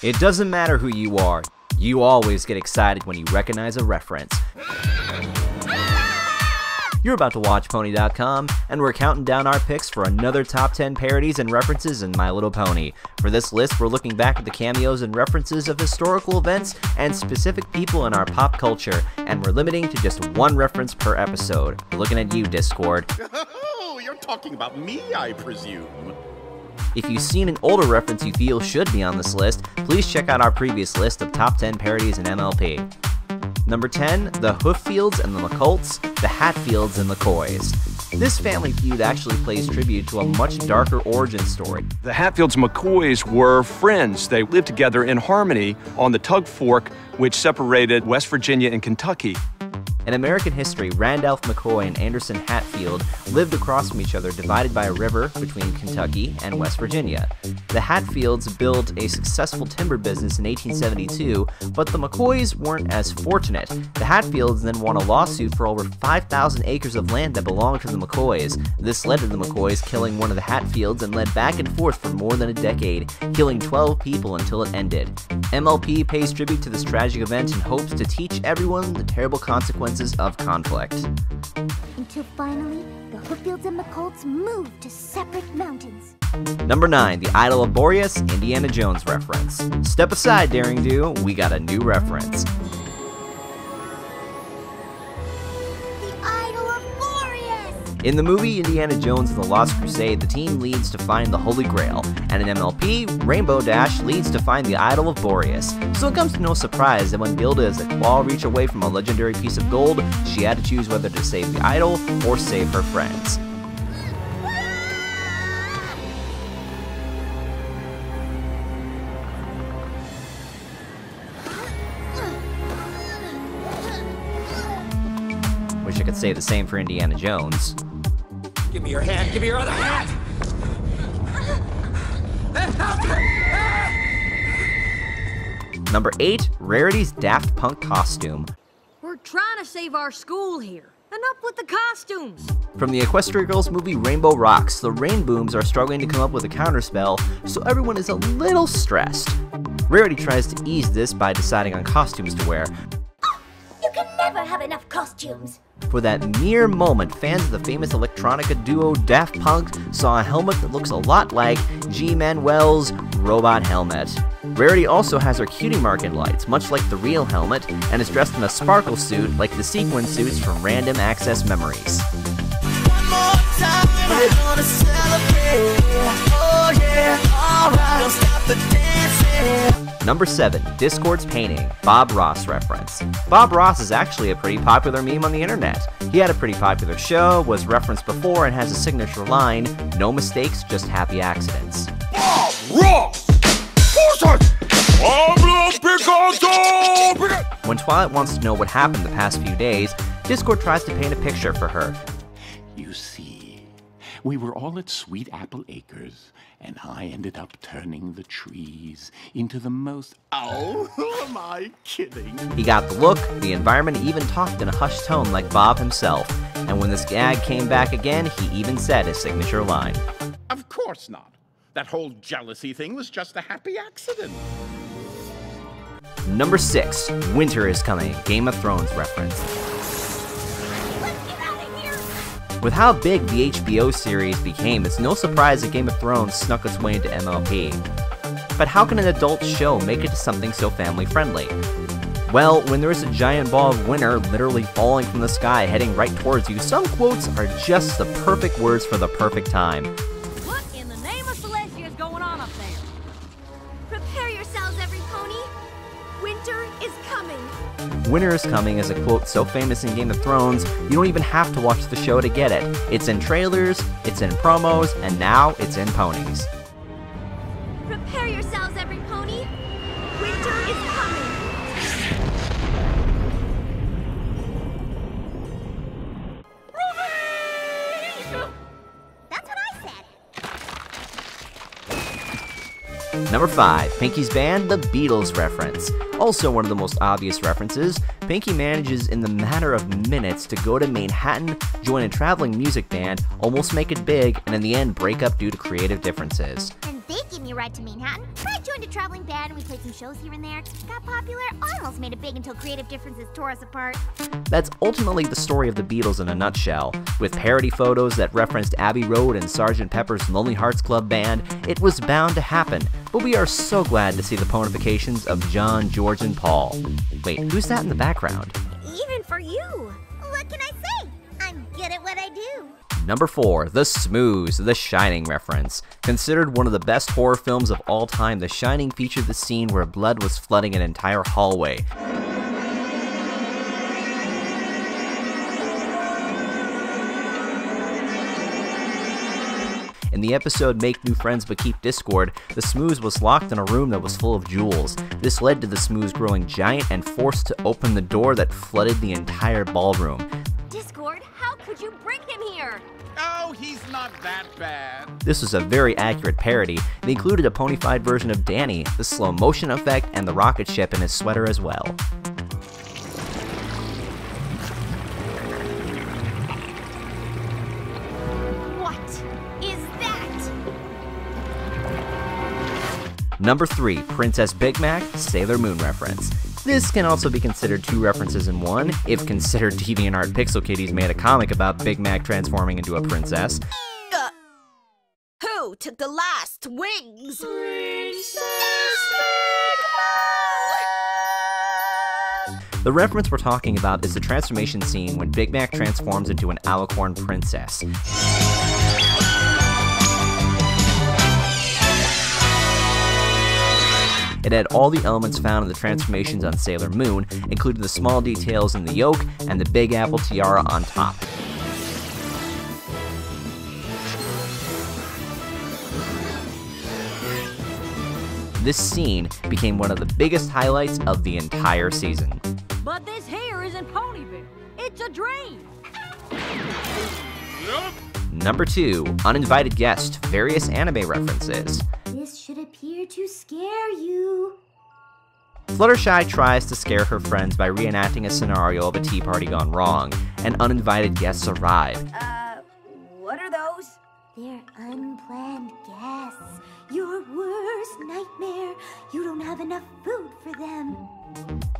It doesn't matter who you are, you always get excited when you recognize a reference. You're about to WatchPony.com, and we're counting down our picks for another top 10 parodies and references in My Little Pony. For this list, we're looking back at the cameos and references of historical events and specific people in our pop culture, and we're limiting to just one reference per episode. We're looking at you, Discord. Oh, you're talking about me, I presume. If you've seen an older reference you feel should be on this list, please check out our previous list of top 10 parodies in MLP. Number 10, the Hoofields and the McColts, the Hatfields and McCoys. This family feud actually plays tribute to a much darker origin story. The Hatfields and McCoys were friends. They lived together in harmony on the Tug Fork, which separated West Virginia and Kentucky. In American history, Randolph McCoy and Anderson Hatfield lived across from each other, divided by a river between Kentucky and West Virginia. The Hatfields built a successful timber business in 1872, but the McCoys weren't as fortunate. The Hatfields then won a lawsuit for over 5,000 acres of land that belonged to the McCoys. This led to the McCoys killing one of the Hatfields and led back and forth for more than a decade, killing 12 people until it ended. MLP pays tribute to this tragic event and hopes to teach everyone the terrible consequences of conflict. Until finally, the Hoofields and McColts moved to separate mountains. Number 9, the Idol of Boreas, Indiana Jones reference. Step aside, Daring Do, we got a new reference. The Idol of Boreas! In the movie Indiana Jones and the Lost Crusade, the team leads to find the Holy Grail, and in MLP, Rainbow Dash leads to find the Idol of Boreas. So it comes to no surprise that when Gilda is a claw reach away from a legendary piece of gold, she had to choose whether to save the idol or save her friends. Wish I could say the same for Indiana Jones. Give me your hand! Give me your other hand! Number 8, Rarity's Daft Punk costume. We're trying to save our school here. And up with the costumes! From the Equestria Girls movie Rainbow Rocks, the Rainbooms are struggling to come up with a counterspell, so everyone is a little stressed. Rarity tries to ease this by deciding on costumes to wear. You can never have enough costumes! For that mere moment, fans of the famous electronica duo Daft Punk saw a helmet that looks a lot like G. Manuel's robot helmet. Rarity also has her Cutiemark lights, much like the real helmet, and is dressed in a sparkle suit like the sequin suits from Random Access Memories. One more time, we're gonna celebrate. Oh yeah, alright, don't stop the dancing. Number 7, Discord's painting, Bob Ross reference. Bob Ross is actually a pretty popular meme on the internet. He had a pretty popular show, was referenced before, and has a signature line, "No mistakes, just happy accidents." Bob Ross! When Twilight wants to know what happened the past few days, Discord tries to paint a picture for her. You see, we were all at Sweet Apple Acres, and I ended up turning the trees into the most... Oh, who am I kidding? He got the look, the environment, even talked in a hushed tone like Bob himself. And when this gag came back again, he even said his signature line. Of course not. That whole jealousy thing was just a happy accident. Number 6, Winter is Coming, Game of Thrones reference. Let's get out of here! With how big the HBO series became, it's no surprise that Game of Thrones snuck its way into MLP. But how can an adult show make it to something so family-friendly? Well, when there is a giant ball of winter literally falling from the sky heading right towards you, some quotes are just the perfect words for the perfect time. What in the name of Celestia is going on up there? Prepare yourselves, every pony. Winter is coming. Winter is Coming is a quote so famous in Game of Thrones, you don't even have to watch the show to get it. It's in trailers, it's in promos, and now it's in ponies. Prepare yourselves, every pony. Winter is coming. That's what I said. Number 5, Pinkie's band, the Beatles reference. Also one of the most obvious references, Pinkie manages in the matter of minutes to go to Manhattan, join a traveling music band, almost make it big, and in the end break up due to creative differences. And They gave me a ride to Manhattan. I joined a traveling band and we played some shows here and there. Got popular, almost made it big until creative differences tore us apart. That's ultimately the story of the Beatles in a nutshell. With parody photos that referenced Abbey Road and Sgt. Pepper's Lonely Hearts Club Band, it was bound to happen. But we are so glad to see the ponifications of John, George, and Paul. Wait, who's that in the background? Even for you. What can I say? I'm good at what I do. Number 4, the Smooze The Shining reference. Considered one of the best horror films of all time, The Shining featured the scene where blood was flooding an entire hallway. In the episode Make New Friends But Keep Discord, the Smooze was locked in a room that was full of jewels. This led to the Smooze growing giant and forced to open the door that flooded the entire ballroom. Discord, how could you bring him here? Oh, he's not that bad. This was a very accurate parody. It included a ponified version of Danny, the slow motion effect, and the rocket ship in his sweater as well. Number 3, Princess Big Mac, Sailor Moon reference. This can also be considered 2 references in one, if considered DeviantArt Pixel Kitties made a comic about Big Mac transforming into a princess. Who took the last wings? The reference we're talking about is the transformation scene when Big Mac transforms into an alicorn princess. It had all the elements found in the transformations on Sailor Moon, including the small details in the yoke and the Big Apple tiara on top. This scene became one of the biggest highlights of the entire season. But this hair isn't Ponyville. It's a dream. Number 2, Uninvited Guest, various anime references. This should appear to scare you. Fluttershy tries to scare her friends by reenacting a scenario of a tea party gone wrong, and uninvited guests arrive. What are those? They're unplanned guests. Your worst nightmare. You don't have enough food for them.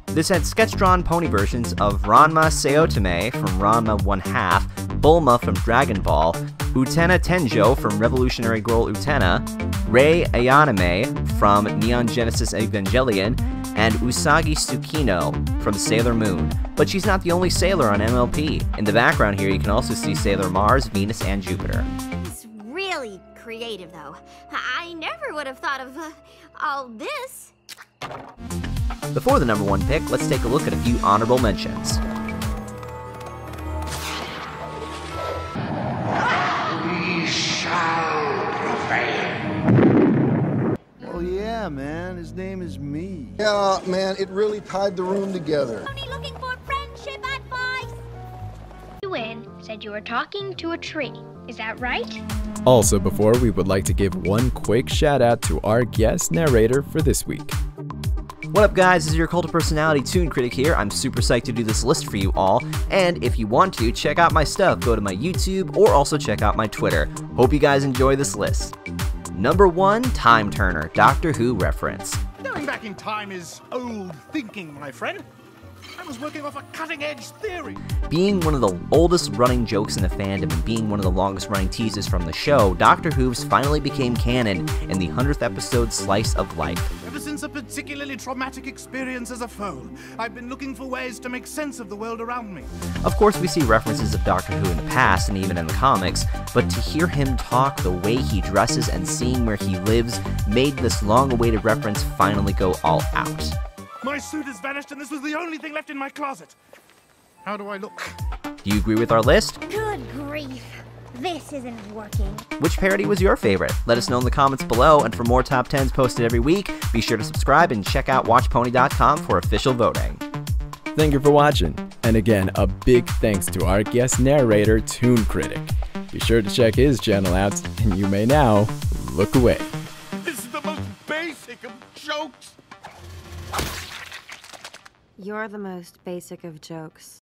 This had sketch-drawn pony versions of Ranma Seotome from Ranma 1/2, Bulma from Dragon Ball, Utena Tenjo from Revolutionary Girl Utena, Rei Ayaname from Neon Genesis Evangelion, and Usagi Tsukino from Sailor Moon. But she's not the only sailor on MLP. In the background here, you can also see Sailor Mars, Venus, and Jupiter. It's really creative, though. I never would have thought of all this. Before the number 1 pick, let's take a look at a few honorable mentions. We shall prevail. Oh yeah, man. His name is me. Yeah, man, it really tied the room together. Only looking for friendship advice. Win said you were talking to a tree. Is that right? Also, before, we would like to give one quick shout out to our guest narrator for this week. What up guys, this is your Cult of Personality Toon Critic here. I'm super psyched to do this list for you all, and if you want to, check out my stuff. Go to my YouTube, or also check out my Twitter. Hope you guys enjoy this list. Number 1, Time Turner, Doctor Who reference. Going back in time is old thinking, my friend. I was working off a cutting-edge theory. Being one of the oldest running jokes in the fandom and being one of the longest running teases from the show, Dr. Whooves finally became canon in the 100th episode Slice of Life. Ever since a particularly traumatic experience as a foal, I've been looking for ways to make sense of the world around me. Of course, we see references of Doctor Who in the past and even in the comics, but to hear him talk, the way he dresses, and seeing where he lives made this long-awaited reference finally go all out. My suit has vanished and this was the only thing left in my closet. How do I look? Do you agree with our list? Good grief. This isn't working. Which parody was your favorite? Let us know in the comments below, and for more top 10s posted every week, be sure to subscribe and check out WatchPony.com for official voting. Thank you for watching, and again, a big thanks to our guest narrator, Toon Critic. Be sure to check his channel out, and you may now look away. This is the most basic of jokes. You're the most basic of jokes.